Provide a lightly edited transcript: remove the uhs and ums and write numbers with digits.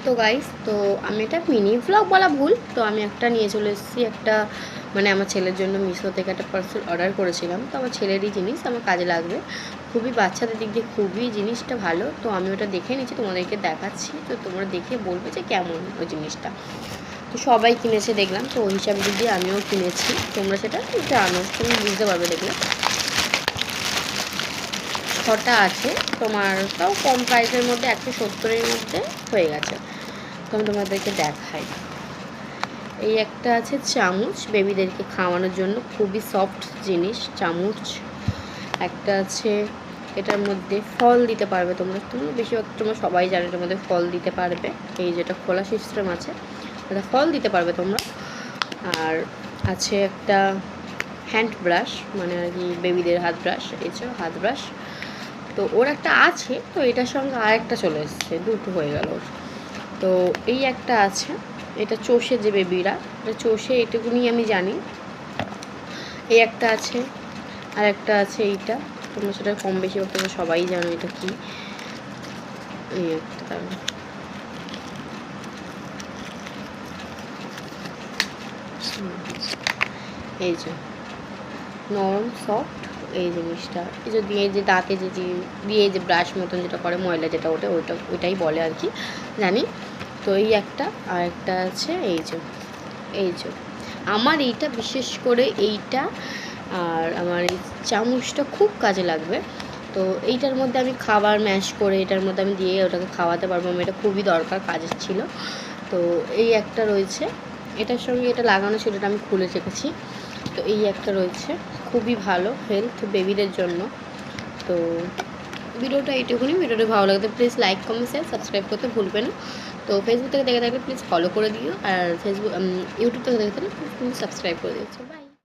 তো গাইস, তো আমি এটা মিনি ব্লগ বলা ভুল, তো আমি একটা নিয়ে চলে এসেছি, একটা মানে আমার ছেলের জন্য মিশো থেকে একটা পার্সেল অর্ডার করেছিলাম। তো আমার ছেলেরই জিনিস, আমার কাজে লাগবে, খুবই বাচ্চাদের দিক দিয়ে খুবই জিনিসটা ভালো। তো আমি ওটা দেখে নিচ্ছি, তোমাদেরকে দেখাচ্ছি, তো তোমরা দেখে বলবে যে কেমন ওই জিনিসটা। তো সবাই কিনেছে দেখলাম, তো ওই হিসাবে দিয়ে আমিও কিনেছি, তোমরা সেটা জানো, তুমি বুঝতে পারবে দেখলে। 6টা আছে তোমার, তাও কম প্রাইসের মধ্যে 170-এর মধ্যে হয়ে গেছে। তো আমি তোমাদেরকে দেখাই। এই একটা আছে চামচ, বেবিদেরকে খাওয়ানোর জন্য খুবই সফট জিনিস চামচ। একটা আছে, এটার মধ্যে ফল দিতে পারবে তোমরা বেশিরভাগ তোমরা সবাই জানো এটার মধ্যে ফল দিতে পারবে। এই যেটা খোলা সিস্টেম আছে, এটা ফল দিতে পারবে তোমরা। আর আছে একটা হ্যান্ড ব্রাশ, মানে আর কি বেবিদের হাত ব্রাশ, এই যে হাত ব্রাশ। তো ওর একটা আছে, তো এটার সঙ্গে আর একটা চলে এসছে, দুটো হয়ে গেল। তো এই একটা আছে, এটা চষে যে বেবিরা, এটা চষে, এটুকুনি আমি জানি। এই একটা আছে, আর একটা আছে এইটা, তোমরা সেটা কম বেশি তোমরা সবাই জানো এটা কি। এই একটা, এই যে নরম সফট এই জিনিসটা, এই যে দিয়ে যে দাঁতে যে দিয়ে যে ব্রাশ মতন যেটা করে ময়লা যেটা, ওইটাই বলে আর কি, জানি। তো এই একটা, আর একটা আছে এই যে আমার এইটা বিশেষ করে এইটা, আর আমার এই চামচটা খুব কাজে লাগবে। তো এইটার মধ্যে আমি খাবার ম্যাশ করে এটার মধ্যে আমি দিয়ে ওটাকে খাওয়াতে পারবো, আমার এটা খুবই দরকার, কাজের ছিল। তো এই একটা রয়েছে, এটার সঙ্গে এটা লাগানো ছিল, এটা আমি খুলে রেখেছি। তো এই একটা রয়েছে, খুবই ভালো হেলথ বেবিদের জন্য। তো ভিডিওটা এইটুকুনি, ভিডিওটা ভালো লাগতো please like comment share subscribe করতে ভুলবে না। তো ফেসবুক থেকে দেখে থাকলে প্লিজ ফলো করে দিও, আর ইউটিউব থেকে দেখে থাকলে প্লিজ সাবস্ক্রাইব করে দিও। বাই।